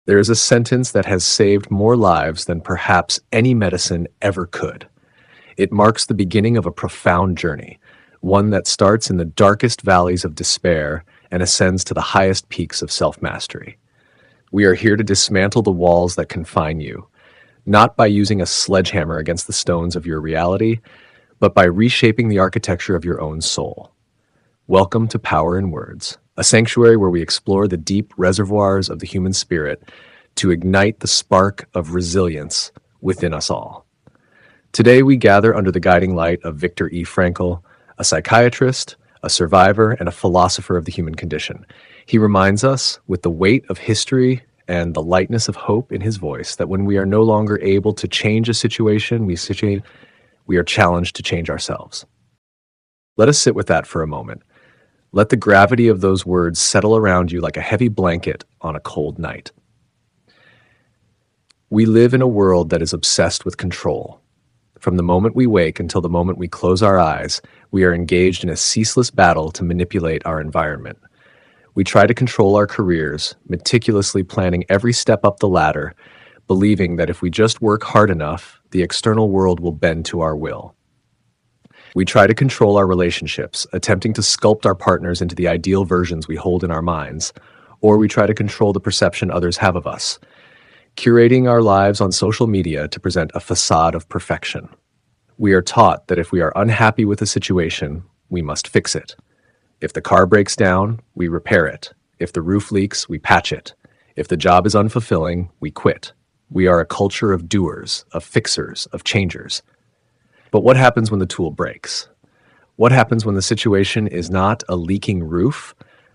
There is a sentence that has saved more lives than perhaps any medicine ever could. It marks the beginning of a profound journey, one that starts in the darkest valleys of despair and ascends to the highest peaks of self-mastery. We are here to dismantle the walls that confine you, not by using a sledgehammer against the stones of your reality, but by reshaping the architecture of your own soul. Welcome to Power in Words, a sanctuary where we explore the deep reservoirs of the human spirit to ignite the spark of resilience within us all. Today we gather under the guiding light of Viktor E. Frankl, a psychiatrist, a survivor, and a philosopher of the human condition. He reminds us, with the weight of history and the lightness of hope in his voice, that when we are no longer able to change a situation, we are challenged to change ourselves. Let us sit with that for a moment. Let the gravity of those words settle around you like a heavy blanket on a cold night. We live in a world that is obsessed with control. From the moment we wake until the moment we close our eyes, we are engaged in a ceaseless battle to manipulate our environment. We try to control our careers, meticulously planning every step up the ladder, believing that if we just work hard enough, the external world will bend to our will. We try to control our relationships, attempting to sculpt our partners into the ideal versions we hold in our minds, or we try to control the perception others have of us, curating our lives on social media to present a facade of perfection. We are taught that if we are unhappy with a situation, we must fix it. If the car breaks down, we repair it. If the roof leaks, we patch it. If the job is unfulfilling, we quit. We are a culture of doers, of fixers, of changers. But what happens when the tool breaks? What happens when the situation is not a leaking roof,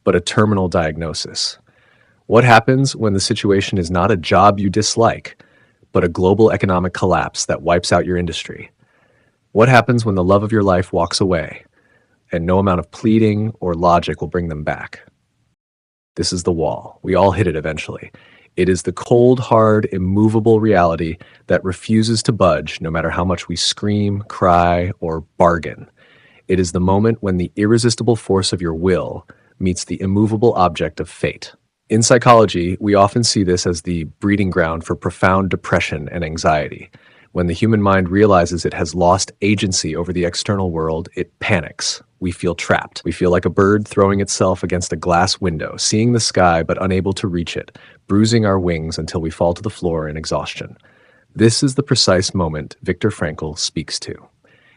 but a terminal diagnosis? What happens when the situation is not a job you dislike, but a global economic collapse that wipes out your industry? What happens when the love of your life walks away, and no amount of pleading or logic will bring them back? This is the wall. We all hit it eventually. It is the cold, hard, immovable reality that refuses to budge no matter how much we scream, cry, or bargain. It is the moment when the irresistible force of your will meets the immovable object of fate. In psychology, we often see this as the breeding ground for profound depression and anxiety. When the human mind realizes it has lost agency over the external world, it panics. We feel trapped. We feel like a bird throwing itself against a glass window, seeing the sky but unable to reach it, bruising our wings until we fall to the floor in exhaustion. This is the precise moment Viktor Frankl speaks to.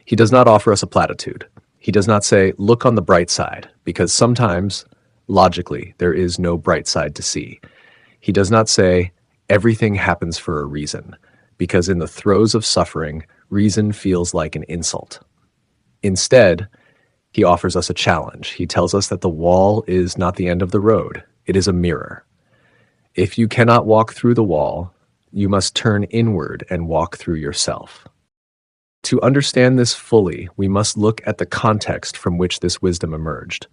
He does not offer us a platitude. He does not say, look on the bright side, because sometimes, logically, there is no bright side to see. He does not say, everything happens for a reason, because in the throes of suffering, reason feels like an insult. Instead, he offers us a challenge. He tells us that the wall is not the end of the road. It is a mirror. If you cannot walk through the wall, you must turn inward and walk through yourself. To understand this fully, we must look at the context from which this wisdom emerged.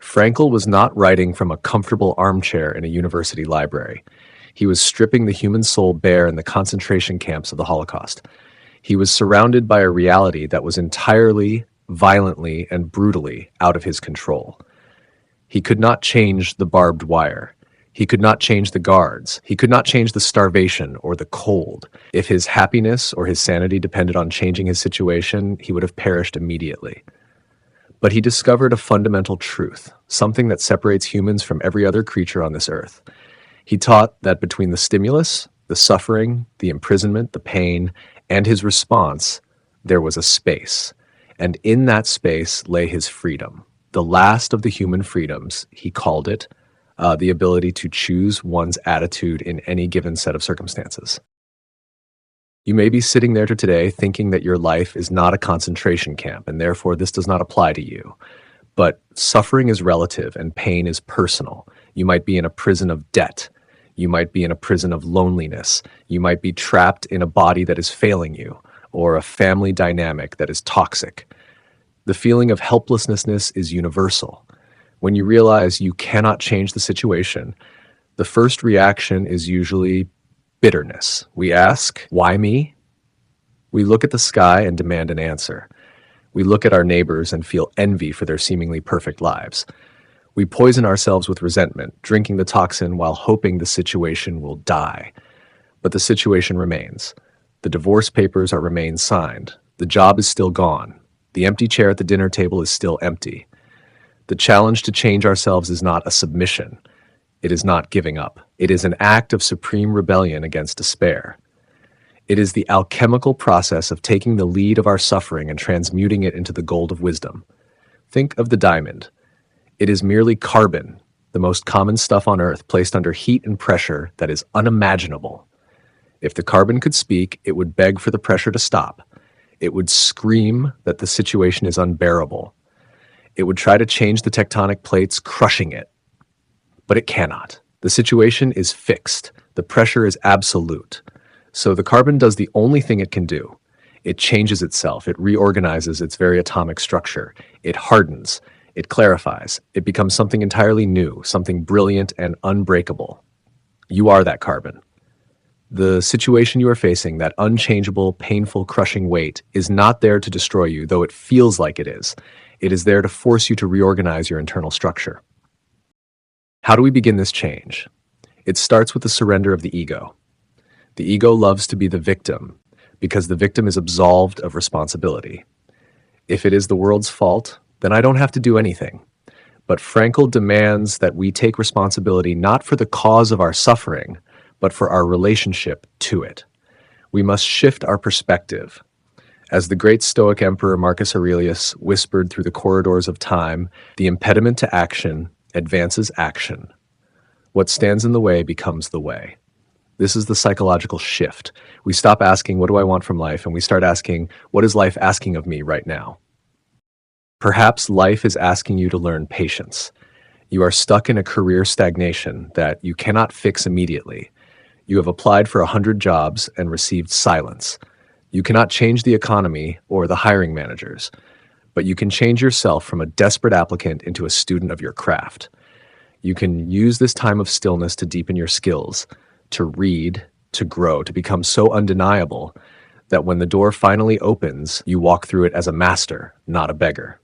Frankl was not writing from a comfortable armchair in a university library. He was stripping the human soul bare in the concentration camps of the Holocaust. He was surrounded by a reality that was entirely, violently, and brutally out of his control. He could not change the barbed wire. He could not change the guards. He could not change the starvation or the cold. If his happiness or his sanity depended on changing his situation, he would have perished immediately. But he discovered a fundamental truth, something that separates humans from every other creature on this earth. He taught that between the stimulus, the suffering, the imprisonment, the pain, and his response, there was a space. And in that space lay his freedom. The last of the human freedoms, he called it, the ability to choose one's attitude in any given set of circumstances. You may be sitting there today thinking that your life is not a concentration camp, and therefore this does not apply to you. But suffering is relative and pain is personal. You might be in a prison of debt. You might be in a prison of loneliness. You might be trapped in a body that is failing you, or a family dynamic that is toxic. The feeling of helplessness is universal. When you realize you cannot change the situation, the first reaction is usually bitterness. We ask, why me? We look at the sky and demand an answer. We look at our neighbors and feel envy for their seemingly perfect lives. We poison ourselves with resentment, drinking the toxin while hoping the situation will die. But the situation remains. The divorce papers remain signed. The job is still gone. The empty chair at the dinner table is still empty. The challenge to change ourselves is not a submission. It is not giving up. It is an act of supreme rebellion against despair. It is the alchemical process of taking the lead of our suffering and transmuting it into the gold of wisdom. Think of the diamond. It is merely carbon, the most common stuff on Earth, placed under heat and pressure that is unimaginable. If the carbon could speak, it would beg for the pressure to stop. It would scream that the situation is unbearable. It would try to change the tectonic plates, crushing it. But it cannot. The situation is fixed. The pressure is absolute. So the carbon does the only thing it can do. It changes itself. It reorganizes its very atomic structure. It hardens. It clarifies. It becomes something entirely new, something brilliant and unbreakable. You are that carbon. The situation you are facing, that unchangeable, painful, crushing weight, is not there to destroy you, though it feels like it is. It is there to force you to reorganize your internal structure. How do we begin this change? It starts with the surrender of the ego. The ego loves to be the victim because the victim is absolved of responsibility. If it is the world's fault, then I don't have to do anything. But Frankl demands that we take responsibility not for the cause of our suffering, but for our relationship to it. We must shift our perspective. As the great Stoic emperor Marcus Aurelius whispered through the corridors of time, the impediment to action advances action. What stands in the way becomes the way. This is the psychological shift. We stop asking, what do I want from life? And we start asking, what is life asking of me right now? Perhaps life is asking you to learn patience. You are stuck in a career stagnation that you cannot fix immediately. You have applied for 100 jobs and received silence. You cannot change the economy or the hiring managers, but you can change yourself from a desperate applicant into a student of your craft. You can use this time of stillness to deepen your skills, to read, to grow, to become so undeniable that when the door finally opens, you walk through it as a master, not a beggar.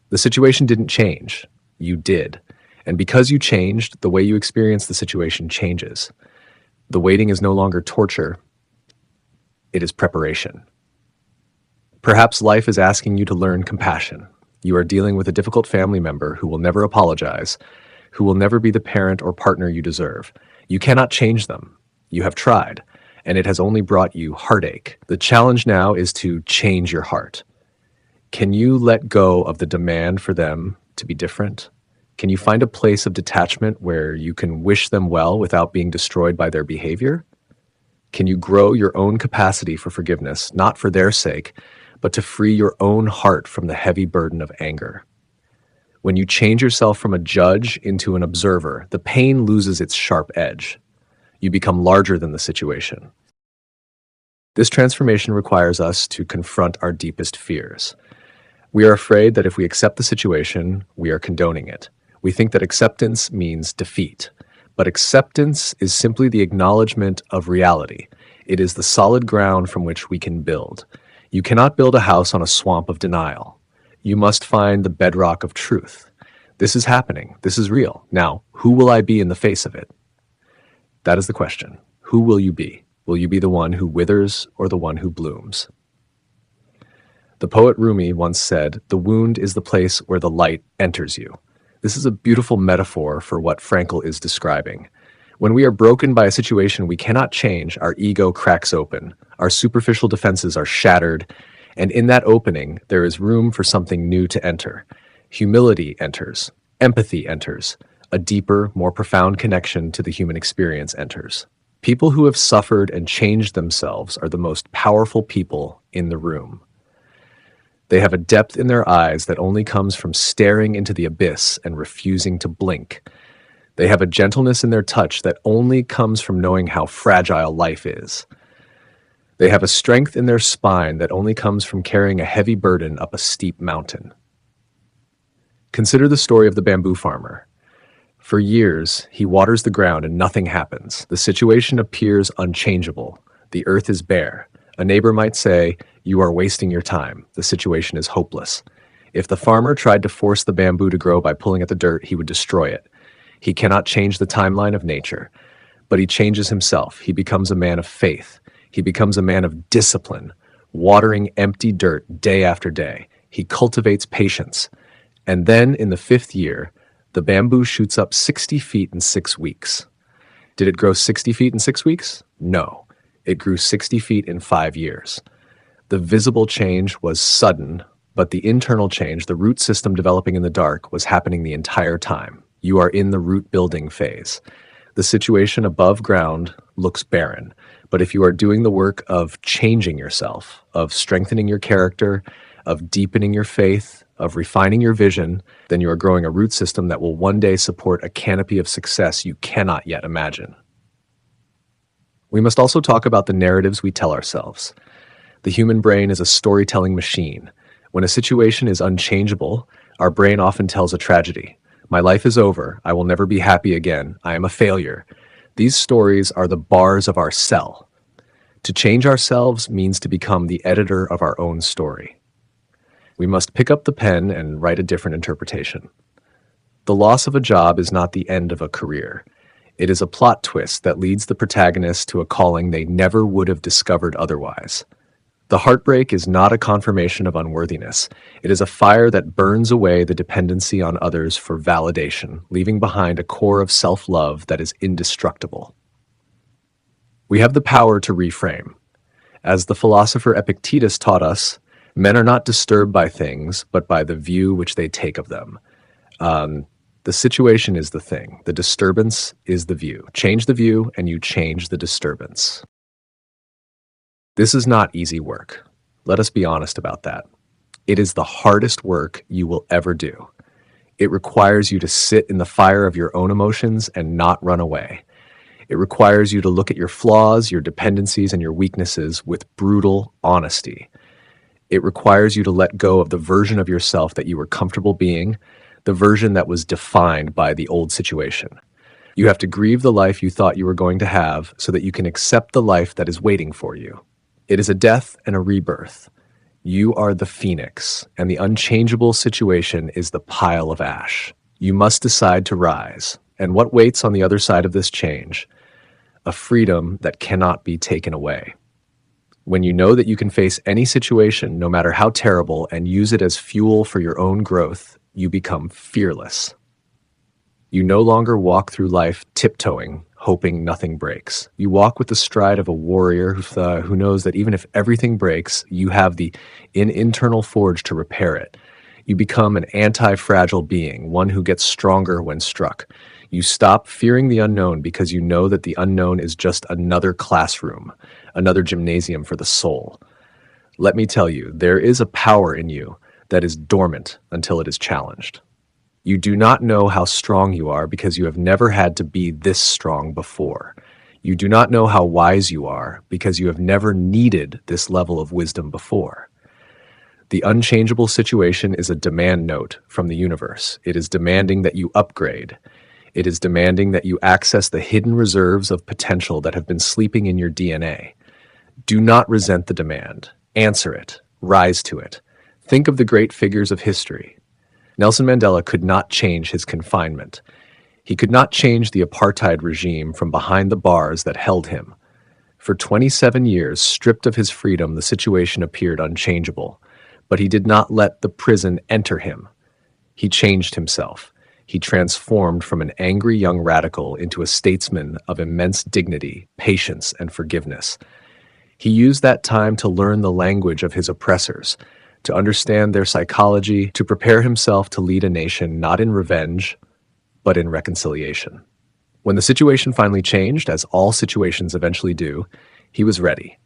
The situation didn't change. You did. And because you changed, the way you experience the situation changes. The waiting is no longer torture. It is preparation. Perhaps life is asking you to learn compassion. You are dealing with a difficult family member who will never apologize, who will never be the parent or partner you deserve. You cannot change them. You have tried, and it has only brought you heartache. The challenge now is to change your heart. Can you let go of the demand for them to be different? Can you find a place of detachment where you can wish them well without being destroyed by their behavior? Can you grow your own capacity for forgiveness, not for their sake, but to free your own heart from the heavy burden of anger? When you change yourself from a judge into an observer, the pain loses its sharp edge. You become larger than the situation. This transformation requires us to confront our deepest fears. We are afraid that if we accept the situation, we are condoning it. We think that acceptance means defeat. But acceptance is simply the acknowledgement of reality. It is the solid ground from which we can build. You cannot build a house on a swamp of denial. You must find the bedrock of truth. This is happening. This is real. Now, who will I be in the face of it? That is the question. Who will you be? Will you be the one who withers or the one who blooms? The poet Rumi once said, "The wound is the place where the light enters you." This is a beautiful metaphor for what Frankl is describing. When we are broken by a situation we cannot change, our ego cracks open, our superficial defenses are shattered, and in that opening, there is room for something new to enter. Humility enters, empathy enters, a deeper, more profound connection to the human experience enters. People who have suffered and changed themselves are the most powerful people in the room. They have a depth in their eyes that only comes from staring into the abyss and refusing to blink. They have a gentleness in their touch that only comes from knowing how fragile life is. They have a strength in their spine that only comes from carrying a heavy burden up a steep mountain. Consider the story of the bamboo farmer. For years, he waters the ground and nothing happens. The situation appears unchangeable. The earth is bare. A neighbor might say, "You are wasting your time. The situation is hopeless." If the farmer tried to force the bamboo to grow by pulling at the dirt, he would destroy it. He cannot change the timeline of nature, but he changes himself. He becomes a man of faith. He becomes a man of discipline, watering empty dirt day after day. He cultivates patience. And then in the 5th year, the bamboo shoots up 60 feet in 6 weeks. Did it grow 60 feet in 6 weeks? No. It grew 60 feet in 5 years. The visible change was sudden, but the internal change, the root system developing in the dark, was happening the entire time. You are in the root building phase. The situation above ground looks barren, but if you are doing the work of changing yourself, of strengthening your character, of deepening your faith, of refining your vision, then you are growing a root system that will one day support a canopy of success you cannot yet imagine. We must also talk about the narratives we tell ourselves. The human brain is a storytelling machine. When a situation is unchangeable, our brain often tells a tragedy. My life is over. I will never be happy again. I am a failure. These stories are the bars of our cell. To change ourselves means to become the editor of our own story. We must pick up the pen and write a different interpretation. The loss of a job is not the end of a career. It is a plot twist that leads the protagonist to a calling they never would have discovered otherwise. The heartbreak is not a confirmation of unworthiness. It is a fire that burns away the dependency on others for validation, leaving behind a core of self-love that is indestructible. We have the power to reframe. As the philosopher Epictetus taught us, men are not disturbed by things, but by the view which they take of them. The situation is the thing. The disturbance is the view. Change the view, and you change the disturbance. This is not easy work. Let us be honest about that. It is the hardest work you will ever do. It requires you to sit in the fire of your own emotions and not run away. It requires you to look at your flaws, your dependencies, and your weaknesses with brutal honesty. It requires you to let go of the version of yourself that you were comfortable being, the version that was defined by the old situation. You have to grieve the life you thought you were going to have so that you can accept the life that is waiting for you. It is a death and a rebirth. You are the phoenix, and the unchangeable situation is the pile of ash. You must decide to rise. And what waits on the other side of this change? A freedom that cannot be taken away. When you know that you can face any situation, no matter how terrible, and use it as fuel for your own growth, you become fearless. You no longer walk through life tiptoeing, hoping nothing breaks. You walk with the stride of a warrior who knows that even if everything breaks, you have the internal forge to repair it. You become an anti-fragile being, one who gets stronger when struck. You stop fearing the unknown because you know that the unknown is just another classroom, another gymnasium for the soul. Let me tell you, there is a power in you that is dormant until it is challenged. You do not know how strong you are because you have never had to be this strong before. You do not know how wise you are because you have never needed this level of wisdom before. The unchangeable situation is a demand note from the universe. It is demanding that you upgrade. It is demanding that you access the hidden reserves of potential that have been sleeping in your DNA. Do not resent the demand. Answer it. Rise to it. Think of the great figures of history. Nelson Mandela could not change his confinement. He could not change the apartheid regime from behind the bars that held him. For 27 years, stripped of his freedom, the situation appeared unchangeable. But he did not let the prison enter him. He changed himself. He transformed from an angry young radical into a statesman of immense dignity, patience, and forgiveness. He used that time to learn the language of his oppressors, to understand their psychology, to prepare himself to lead a nation not in revenge, but in reconciliation. When the situation finally changed, as all situations eventually do, he was ready.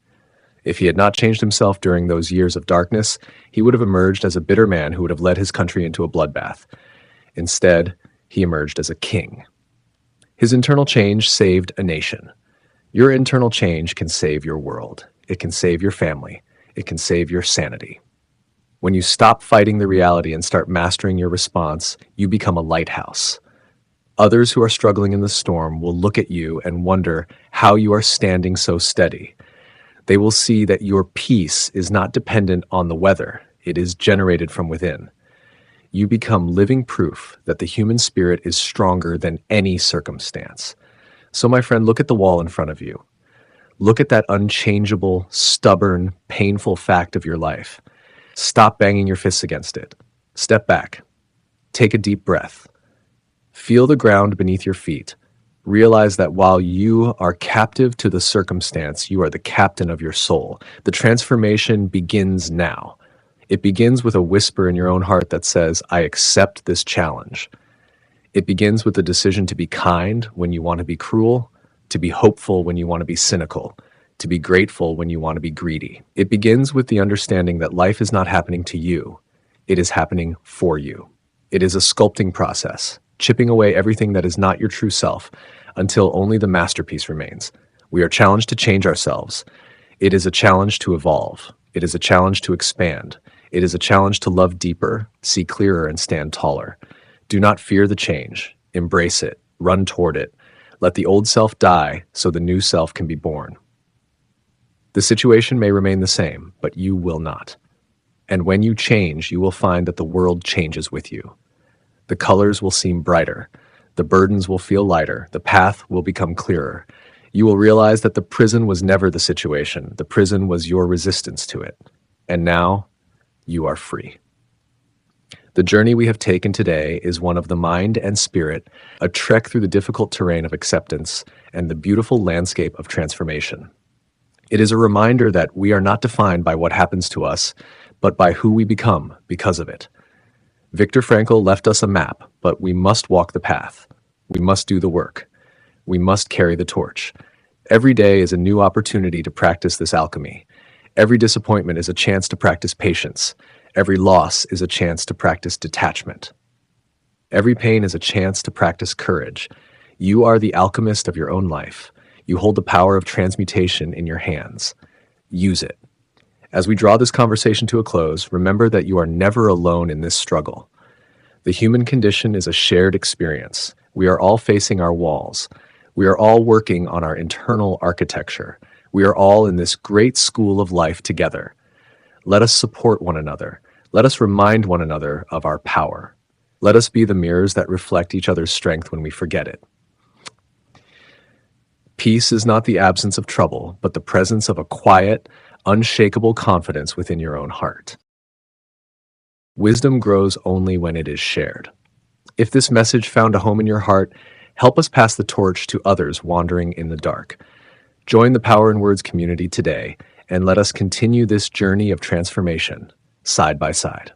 If he had not changed himself during those years of darkness, he would have emerged as a bitter man who would have led his country into a bloodbath. Instead, he emerged as a king. His internal change saved a nation. Your internal change can save your world. It can save your family. It can save your sanity. When you stop fighting the reality and start mastering your response, you become a lighthouse. Others who are struggling in the storm will look at you and wonder how you are standing so steady. They will see that your peace is not dependent on the weather. It is generated from within. You become living proof that the human spirit is stronger than any circumstance. So, my friend, look at the wall in front of you. Look at that unchangeable, stubborn, painful fact of your life. Stop banging your fists against it. Step back. Take a deep breath. Feel the ground beneath your feet. Realize that while you are captive to the circumstance, you are the captain of your soul. The transformation begins now. It begins with a whisper in your own heart that says, I accept this challenge. It begins with the decision to be kind when you want to be cruel, to be hopeful when you want to be cynical, to be grateful when you want to be greedy. It begins with the understanding that life is not happening to you. It is happening for you. It is a sculpting process, chipping away everything that is not your true self until only the masterpiece remains. We are challenged to change ourselves. It is a challenge to evolve. It is a challenge to expand. It is a challenge to love deeper, see clearer, and stand taller. Do not fear the change. Embrace it. Run toward it. Let the old self die so the new self can be born. The situation may remain the same, but you will not. And when you change, you will find that the world changes with you. The colors will seem brighter. The burdens will feel lighter. The path will become clearer. You will realize that the prison was never the situation. The prison was your resistance to it. And now, you are free. The journey we have taken today is one of the mind and spirit, a trek through the difficult terrain of acceptance and the beautiful landscape of transformation. It is a reminder that we are not defined by what happens to us, but by who we become because of it. Viktor Frankl left us a map, but we must walk the path. We must do the work. We must carry the torch. Every day is a new opportunity to practice this alchemy. Every disappointment is a chance to practice patience. Every loss is a chance to practice detachment. Every pain is a chance to practice courage. You are the alchemist of your own life. You hold the power of transmutation in your hands. Use it. As we draw this conversation to a close, remember that you are never alone in this struggle. The human condition is a shared experience. We are all facing our walls. We are all working on our internal architecture. We are all in this great school of life together. Let us support one another. Let us remind one another of our power. Let us be the mirrors that reflect each other's strength when we forget it. Peace is not the absence of trouble, but the presence of a quiet, unshakable confidence within your own heart. Wisdom grows only when it is shared. If this message found a home in your heart, help us pass the torch to others wandering in the dark. Join the Power in Words community today, and let us continue this journey of transformation side by side.